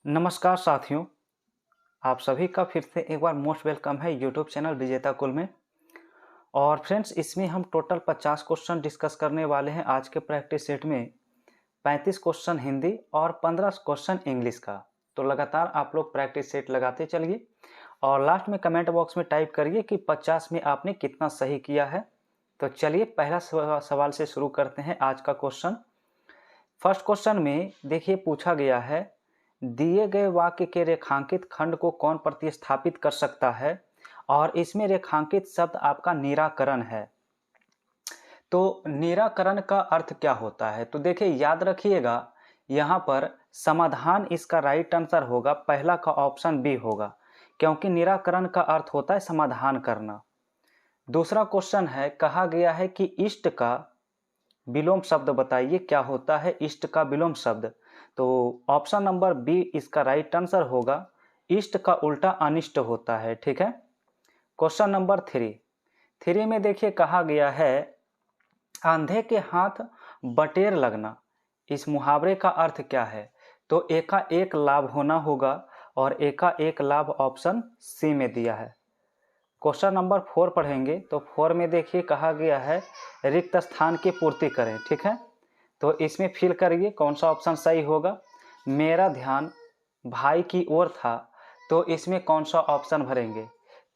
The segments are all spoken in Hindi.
नमस्कार साथियों, आप सभी का फिर से एक बार मोस्ट वेलकम है यूट्यूब चैनल विजेता कुल में। और फ्रेंड्स, इसमें हम टोटल 50 क्वेश्चन डिस्कस करने वाले हैं आज के प्रैक्टिस सेट में। 35 क्वेश्चन हिंदी और 15 क्वेश्चन इंग्लिश का। तो लगातार आप लोग प्रैक्टिस सेट लगाते चलिए और लास्ट में कमेंट बॉक्स में टाइप करिए कि 50 में आपने कितना सही किया है। तो चलिए पहला सवाल से शुरू करते हैं आज का क्वेश्चन। फर्स्ट क्वेश्चन में देखिए पूछा गया है, दिए गए वाक्य के रेखांकित खंड को कौन प्रतिस्थापित कर सकता है, और इसमें रेखांकित शब्द आपका निराकरण है। तो निराकरण का अर्थ क्या होता है? तो देखिए याद रखिएगा, यहाँ पर समाधान इसका राइट आंसर होगा, पहला का ऑप्शन बी होगा, क्योंकि निराकरण का अर्थ होता है समाधान करना। दूसरा क्वेश्चन है, कहा गया है कि इष्ट का विलोम शब्द बताइए, क्या होता है इष्ट का विलोम शब्द? तो ऑप्शन नंबर बी इसका राइट आंसर होगा, इष्ट का उल्टा अनिष्ट होता है। ठीक है। क्वेश्चन नंबर थ्री में देखिए कहा गया है, अंधे के हाथ बटेर लगना, इस मुहावरे का अर्थ क्या है? तो एका एक लाभ होना होगा, और एका एक लाभ ऑप्शन सी में दिया है। क्वेश्चन नंबर 4 पढ़ेंगे तो 4 में देखिए कहा गया है, रिक्त स्थान की पूर्ति करें। ठीक है। तो इसमें फिल करिए कौन सा ऑप्शन सही होगा। मेरा ध्यान भाई की ओर था, तो इसमें कौन सा ऑप्शन भरेंगे?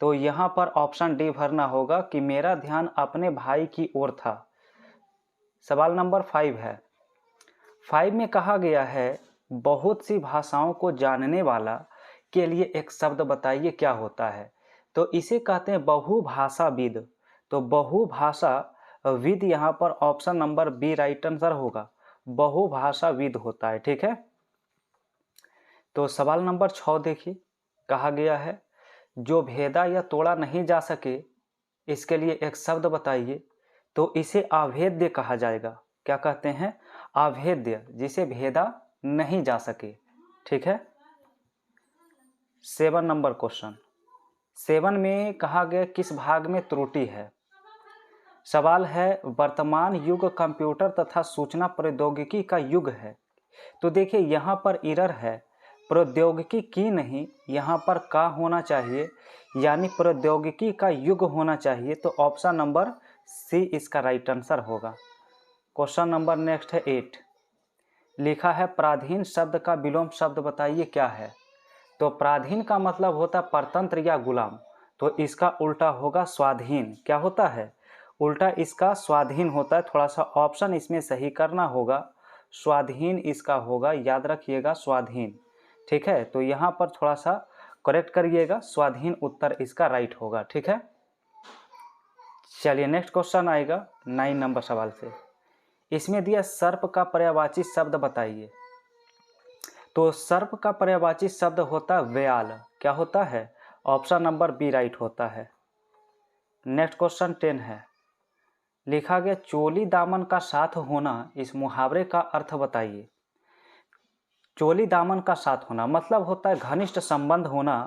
तो यहाँ पर ऑप्शन डी भरना होगा कि मेरा ध्यान अपने भाई की ओर था। सवाल नंबर 5 है। 5 में कहा गया है, बहुत सी भाषाओं को जानने वाला के लिए एक शब्द बताइए, क्या होता है? तो इसे कहते हैं बहुभाषाविद। तो बहुभाषाविद यहाँ पर option number B right answer होगा, बहुभाषाविद होता है। ठीक है। तो सवाल नंबर 6 देखिए, कहा गया है, जो भेदा या तोड़ा नहीं जा सके, इसके लिए एक शब्द बताइए। तो इसे अभेद्य कहा जाएगा। क्या कहते हैं? अभेद्य, जिसे भेदा नहीं जा सके। ठीक है। 7 नंबर क्वेश्चन। 7 में कहा गया, किस भाग में त्रुटि है? सवाल है, वर्तमान युग कंप्यूटर तथा सूचना प्रौद्योगिकी का युग है। तो देखिए यहाँ पर एरर है, प्रौद्योगिकी की नहीं, यहाँ पर का होना चाहिए, यानी प्रौद्योगिकी का युग होना चाहिए। तो ऑप्शन नंबर सी इसका राइट आंसर होगा। क्वेश्चन नंबर नेक्स्ट है 8। लिखा है, पराधीन शब्द का विलोम शब्द बताइए, क्या है? तो पराधीन का मतलब होता है परतंत्र या गुलाम, तो इसका उल्टा होगा स्वाधीन। क्या होता है? उल्टा इसका स्वाधीन होता है। थोड़ा सा ऑप्शन इसमें सही करना होगा, स्वाधीन इसका होगा, याद रखिएगा स्वाधीन। ठीक है। तो यहाँ पर थोड़ा सा करेक्ट करिएगा, स्वाधीन उत्तर इसका राइट होगा। ठीक है। चलिए नेक्स्ट क्वेश्चन आएगा 9 नंबर सवाल से। इसमें दिया, सर्प का पर्यायवाची शब्द बताइए। तो सर्प का पर्यायवाची शब्द होता है व्याल। क्या होता है? ऑप्शन नंबर बी राइट होता है। नेक्स्ट क्वेश्चन 10 है। लिखा गया, चोली दामन का साथ होना, इस मुहावरे का अर्थ बताइए। चोली दामन का साथ होना मतलब होता है घनिष्ठ संबंध होना।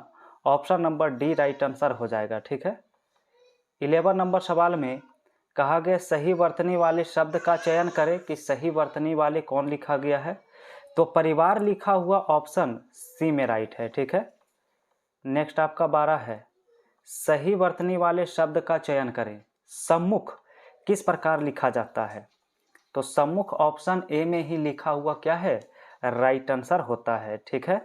Option number D right answer हो जाएगा। ठीक है। 11 नंबर सवाल में कहा गया, सही वर्तनी वाले शब्द का चयन करें कि सही वर्तनी वाले कौन लिखा गया है? तो परिवार लिखा हुआ ऑप्शन सी में राइट है। ठीक है। नेक्स्ट आपका 12 है, सही वर्तनी वाले शब्द का चयन करें। सम्मुख किस प्रकार लिखा जाता है? तो सम्मुख ऑप्शन ए में ही लिखा हुआ क्या है? राइट आंसर होता है। ठीक है।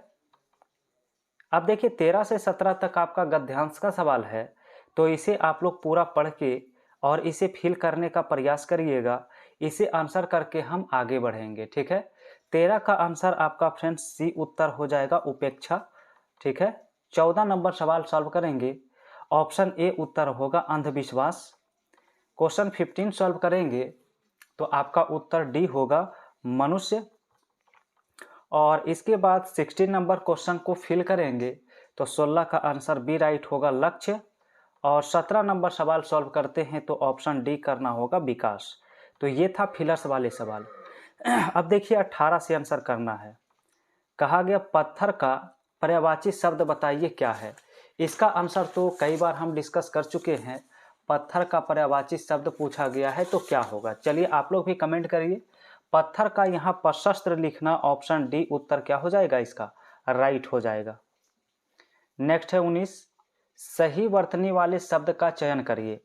अब देखिए 13 से 17 तक आपका गद्यांश का सवाल है, तो इसे आप लोग पूरा पढ़ के और इसे फिल करने का प्रयास करिएगा। इसे आंसर करके हम आगे बढ़ेंगे। ठीक है। 13 का आंसर आपका फ्रेंड्स सी उत्तर हो जाएगा, उपेक्षा। ठीक है। 14 नंबर सवाल सॉल्व करेंगे, ऑप्शन ए उत्तर होगा अंधविश्वास। क्वेश्चन 15 सॉल्व करेंगे तो आपका उत्तर डी होगा मनुष्य। और इसके बाद 16 नंबर क्वेश्चन को फिल करेंगे तो 16 का आंसर बी राइट होगा लक्ष्य। और 17 नंबर सवाल सॉल्व करते हैं तो ऑप्शन डी करना होगा विकास। तो ये था फिलर्स वाले सवाल। अब देखिए 18 से आंसर करना है। कहा गया, पत्थर का पर्यायवाची शब्द बताइए, क्या है? इसका आंसर तो कई बार हम डिस्कस कर चुके हैं। पत्थर का पर्यायवाची शब्द पूछा गया है तो क्या होगा? चलिए आप लोग भी कमेंट करिए। पत्थर का यहाँ प्रशस्त्र लिखना, ऑप्शन डी उत्तर क्या हो जाएगा इसका? राइट हो जाएगा। नेक्स्ट है 19, सही वर्तनी वाले शब्द का चयन करिए।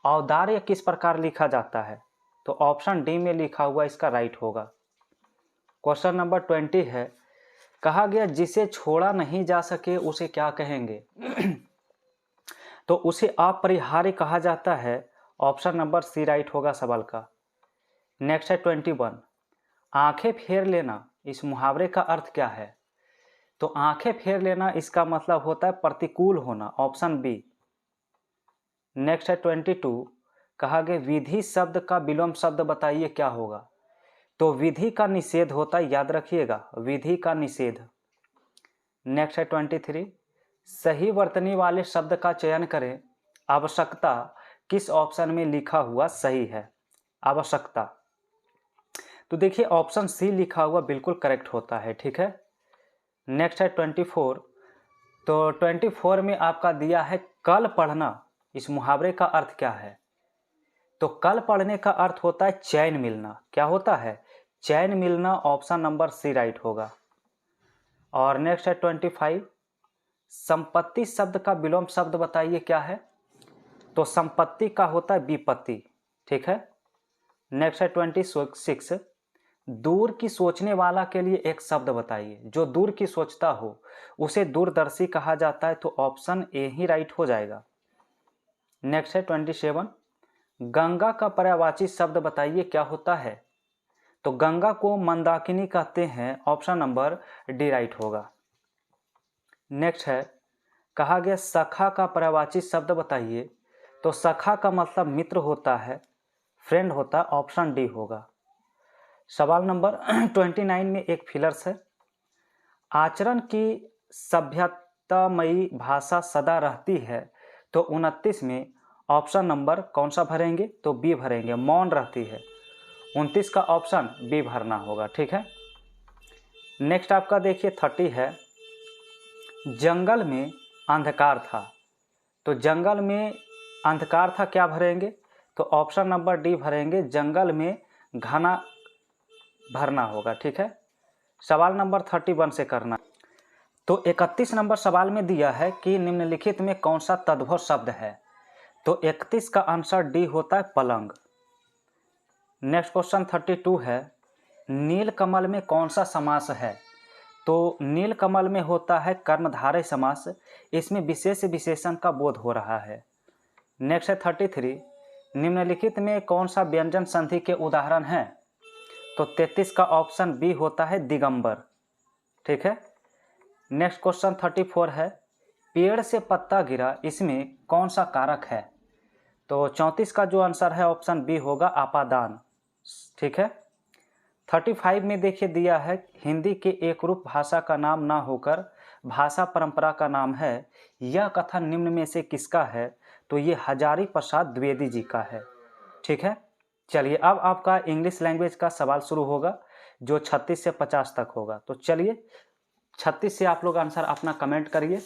औदार्य किस प्रकार लिखा जाता है? तो ऑप्शन डी में लिखा हुआ इसका राइट होगा। क्वेश्चन नंबर 20 है, कहा गया जिसे छोड़ा नहीं जा सके उसे क्या कहेंगे? तो उसे अपरिहार्य कहा जाता है। ऑप्शन नंबर सी राइट होगा सवाल का। नेक्स्ट है 21, आंखें फेर लेना, इस मुहावरे का अर्थ क्या है? तो आंखें फेर लेना इसका मतलब होता है प्रतिकूल होना, ऑप्शन बी। नेक्स्ट है 22, कहा गया विधि शब्द का विलोम शब्द बताइए क्या होगा? तो विधि का निषेध होता है, याद रखिएगा, विधि का निषेध। नेक्स्ट है 23, सही वर्तनी वाले शब्द का चयन करें। आवश्यकता किस ऑप्शन में लिखा हुआ सही है? आवश्यकता, तो देखिए ऑप्शन सी लिखा हुआ बिल्कुल करेक्ट होता है, ठीक है। नेक्स्ट है 24, तो 24 में आपका दिया है कल पढ़ना, इस मुहावरे का अर्थ क्या है? तो कल पढ़ने का अर्थ होता है चैन मिलना। क्या होता है? चैन मिलना, ऑप्शन नंबर सी राइट होगा। और नेक्स्ट है 25, संपत्ति शब्द का विलोम शब्द बताइए क्या है? तो संपत्ति का होता है विपत्ति, ठीक है। नेक्स्ट है 26, दूर की सोचने वाला के लिए एक शब्द बताइए। जो दूर की सोचता हो उसे दूरदर्शी कहा जाता है, तो ऑप्शन ए ही राइट हो जाएगा। नेक्स्ट है 27, गंगा का पर्यायवाची शब्द बताइए क्या होता है? तो गंगा को मंदाकिनी कहते हैं, ऑप्शन नंबर डी राइट होगा। नेक्स्ट है, कहा गया सखा का पर्यायवाची शब्द बताइए। तो सखा का मतलब मित्र होता है, फ्रेंड होता है, ऑप्शन डी होगा। सवाल नंबर 29 में एक फिलर्स है, आचरण की सभ्यतामयी भाषा सदा रहती है। तो 29 में ऑप्शन नंबर कौन सा भरेंगे? तो बी भरेंगे, मौन रहती है। 29 का ऑप्शन बी भरना होगा, ठीक है। नेक्स्ट आपका देखिए 30 है, जंगल में अंधकार था। तो जंगल में अंधकार था, क्या भरेंगे? तो ऑप्शन नंबर डी भरेंगे, जंगल में घना भरना होगा, ठीक है। सवाल नंबर 31 से करना। तो 31 नंबर सवाल में दिया है कि निम्नलिखित में कौन सा तद्भव शब्द है? तो 31 का आंसर डी होता है पलंग। नेक्स्ट क्वेश्चन 32 है, नीलकमल में कौन सा समास है? तो नीलकमल में होता है कर्मधारय समास, इसमें विशेष विशेषण का बोध हो रहा है। नेक्स्ट है 33, निम्नलिखित में कौन सा व्यंजन संधि के उदाहरण है? तो 33 का ऑप्शन बी होता है दिगंबर, ठीक है। नेक्स्ट क्वेश्चन 34 है, पेड़ से पत्ता गिरा, इसमें कौन सा कारक है? तो 34 का जो आंसर है ऑप्शन बी होगा आपादान, ठीक है। 35 में देखिए दिया है, हिंदी के एक रूप भाषा का नाम ना होकर भाषा परंपरा का नाम है, यह कथन निम्न में से किसका है? तो ये हजारी प्रसाद द्विवेदी जी का है, ठीक है। चलिए अब आपका इंग्लिश लैंग्वेज का सवाल शुरू होगा, जो 36 से 50 तक होगा। तो चलिए 36 से आप लोग आंसर अपना कमेंट करिए।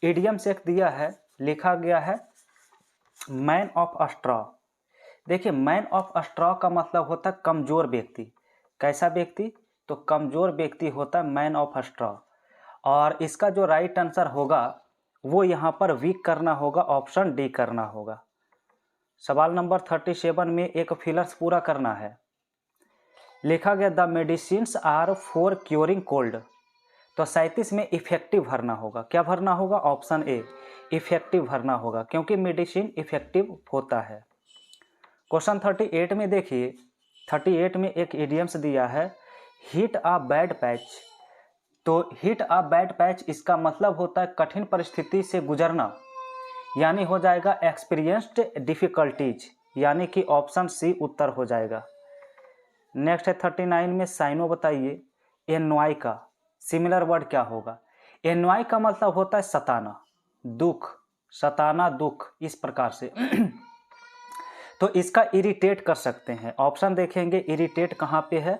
इडियम से एक दिया है, लिखा गया है मैन ऑफ स्ट्रॉ। देखिए मैन ऑफ स्ट्रॉ का मतलब होता है कमजोर व्यक्ति। कैसा व्यक्ति? तो कमजोर व्यक्ति होता है मैन ऑफ स्ट्रॉ। और इसका जो राइट आंसर होगा वो यहाँ पर वीक करना होगा, ऑप्शन डी करना होगा। सवाल नंबर 37 में एक फिलर्स पूरा करना है। लिखा गया the medicines are for curing cold. तो 37 में इफेक्टिव भरना होगा। क्या भरना होगा? ऑप्शन ए इफेक्टिव भरना होगा, क्योंकि मेडिसिन इफेक्टिव होता है। क्वेश्चन 38 में देखिए, 38 में एक इडियम्स दिया है, हिट अ बैड पैच। तो हिट अ बैड पैच इसका मतलब होता है कठिन परिस्थिति से गुजरना, यानी हो जाएगा एक्सपीरियंस्ड डिफिकल्टीज, यानी कि ऑप्शन सी उत्तर हो जाएगा। नेक्स्ट है 39 में साइनो बताइए, एनवाई का सिमिलर वर्ड क्या होगा? एनवाई का मतलब होता है सताना, दुख, सताना, दुख, इस प्रकार से। तो इसका इरिटेट कर सकते हैं। ऑप्शन देखेंगे इरिटेट कहाँ पे है,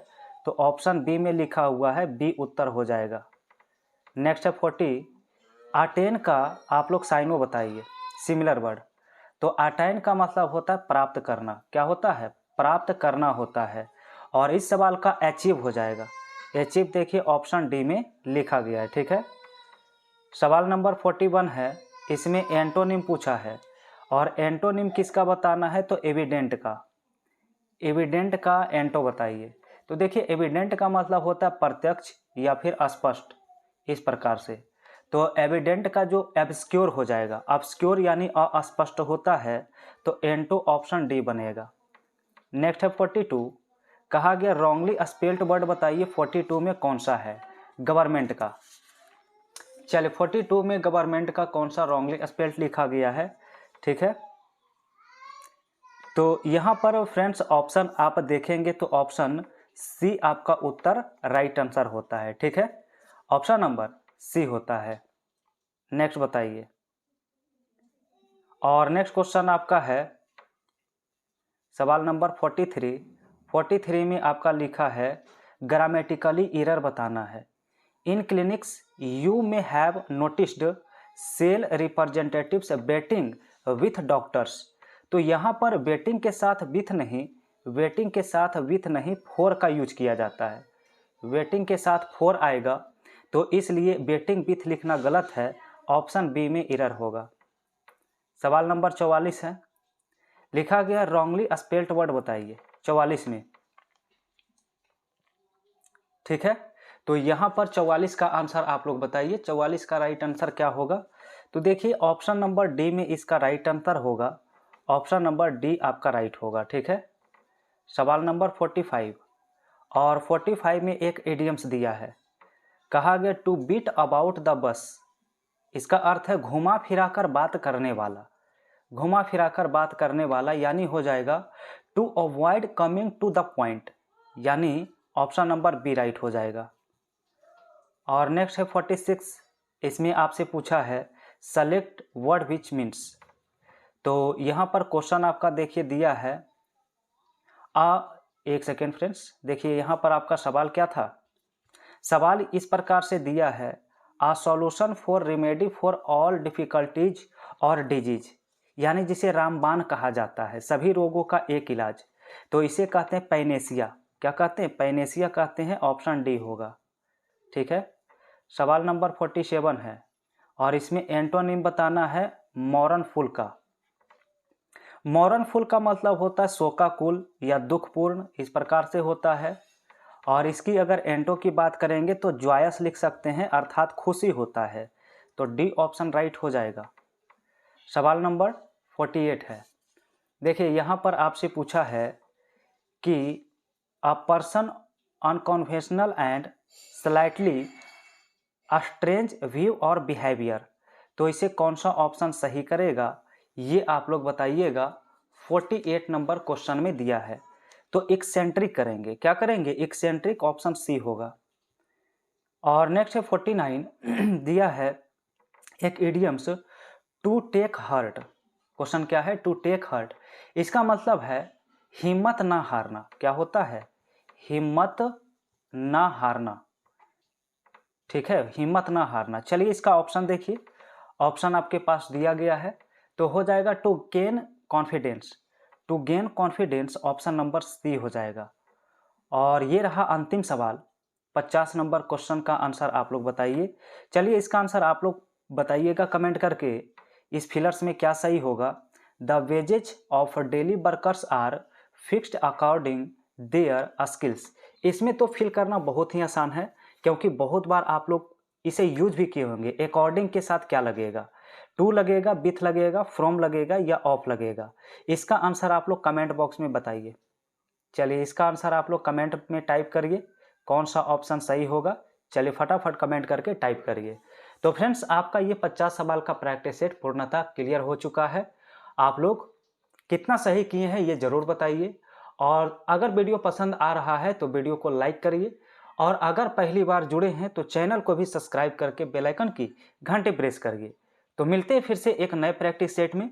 तो ऑप्शन बी में लिखा हुआ है, बी उत्तर हो जाएगा। नेक्स्ट है 40, अटेन का आप लोग साइनो बताइए, सिमिलर वर्ड। तो अटेन का मतलब होता है प्राप्त करना। क्या होता है? प्राप्त करना होता है। और इस सवाल का अचीव हो जाएगा। एचिव देखिए ऑप्शन डी में लिखा गया है। ठीक है, सवाल नंबर 41 है, इसमें एंटोनिम पूछा है और एंटोनिम किसका बताना है, तो एविडेंट का। एविडेंट का एंटो बताइए। तो देखिए एविडेंट का मतलब होता है प्रत्यक्ष या फिर स्पष्ट, इस प्रकार से। तो एविडेंट का जो एब्सक्योर हो जाएगा, ऑब्सक्योर यानी अस्पष्ट होता है, तो एंटो ऑप्शन डी बनेगा। नेक्स्ट है 42, कहा गया रॉन्गली स्पेल्ड वर्ड बताइए 42 में कौन सा है, गवर्नमेंट का। चलिए 42 में गवर्नमेंट का कौन सा रॉन्गली स्पेल्ड लिखा गया है। ठीक है, तो यहाँ पर फ्रेंड्स ऑप्शन आप देखेंगे तो ऑप्शन सी आपका उत्तर राइट आंसर होता है। ठीक है, ऑप्शन नंबर सी होता है। नेक्स्ट बताइए, और नेक्स्ट क्वेश्चन आपका है सवाल नंबर 43 में आपका लिखा है ग्रामेटिकली एरर बताना है। In clinics you may have noticed sale representatives betting with doctors. तो यहाँ पर बेटिंग के साथ विथ नहीं, वेटिंग के साथ विथ नहीं, फोर का यूज किया जाता है। वेटिंग के साथ फोर आएगा, तो इसलिए बेटिंग विथ लिखना गलत है, ऑप्शन बी में एरर होगा। सवाल नंबर 44 है, लिखा गया रॉन्गली स्पेल्ड वर्ड बताइए 44 में। ठीक है, तो यहाँ पर 44 का आंसर आप लोग बताइए, 44 का राइट आंसर क्या होगा। तो देखिए ऑप्शन नंबर डी में इसका राइट आंसर होगा, ऑप्शन नंबर डी आपका राइट होगा। ठीक है, सवाल नंबर 45, और 45 में एक इडियम्स दिया है, कहा गया to beat about the bus. इसका अर्थ है घुमा फिरा कर बात करने वाला, घुमा फिरा कर बात करने वाला, यानी हो जाएगा to avoid coming to the point, यानी ऑप्शन नंबर बी राइट हो जाएगा। और नेक्स्ट है 46, इसमें आपसे पूछा है सेलेक्ट वर्ड विच मीन्स। तो यहाँ पर क्वेश्चन आपका देखिए दिया है एक सेकेंड फ्रेंड्स, देखिए यहाँ पर आपका सवाल क्या था। सवाल इस प्रकार से दिया है a solution for remedy for all difficulties और डिजीज, यानी जिसे रामबाण कहा जाता है, सभी रोगों का एक इलाज। तो इसे कहते हैं पैनेसिया। क्या कहते हैं, पैनेसिया कहते हैं, ऑप्शन डी होगा। ठीक है, सवाल नंबर 47 है, और इसमें एंटोनिम बताना है मॉरन फुल का। मॉरन फुल का मतलब होता है शोकाकुल या दुखपूर्ण, इस प्रकार से होता है। और इसकी अगर एंटो की बात करेंगे तो जॉयस लिख सकते हैं, अर्थात खुशी होता है। तो डी ऑप्शन राइट हो जाएगा। सवाल नंबर 48 है, देखिए यहाँ पर आपसे पूछा है कि a person unconventional and slightly strange view और बिहेवियर। तो इसे कौन सा ऑप्शन सही करेगा, ये आप लोग बताइएगा। 48 नंबर क्वेश्चन में दिया है, तो एक्सेंट्रिक करेंगे। क्या करेंगे, एक्सेंट्रिक, ऑप्शन सी होगा। और नेक्स्ट है 49 दिया है एक idioms to take heart. Question क्या है, टू टेक हर्ट। इसका मतलब है हिम्मत ना हारना। क्या होता है, हिम्मत ना हारना। ठीक है, हिम्मत ना हारना। चलिए इसका ऑप्शन देखिए, ऑप्शन आपके पास दिया गया है, तो हो जाएगा to gain confidence. To gain confidence option number C हो जाएगा। और ये रहा अंतिम सवाल, 50 नंबर क्वेश्चन का आंसर आप लोग बताइए। चलिए इसका आंसर आप लोग बताइएगा कमेंट करके, इस फिलर्स में क्या सही होगा। The wages of daily workers are fixed according their skills. इसमें तो फिल करना बहुत ही आसान है, क्योंकि बहुत बार आप लोग इसे यूज भी किए होंगे। अकॉर्डिंग के साथ क्या लगेगा, टू लगेगा, विथ लगेगा, फ्रॉम लगेगा या ऑफ लगेगा। इसका आंसर आप लोग कमेंट बॉक्स में बताइए। चलिए इसका आंसर आप लोग कमेंट में टाइप करिए, कौन सा ऑप्शन सही होगा। चलिए फटाफट कमेंट करके टाइप करिए। तो फ्रेंड्स आपका ये 50 सवाल का प्रैक्टिस सेट पूर्णतः क्लियर हो चुका है। आप लोग कितना सही किए हैं ये ज़रूर बताइए, और अगर वीडियो पसंद आ रहा है तो वीडियो को लाइक करिए, और अगर पहली बार जुड़े हैं तो चैनल को भी सब्सक्राइब करके बेल आइकन की घंटी प्रेस करिए। तो मिलते हैं फिर से एक नए प्रैक्टिस सेट में।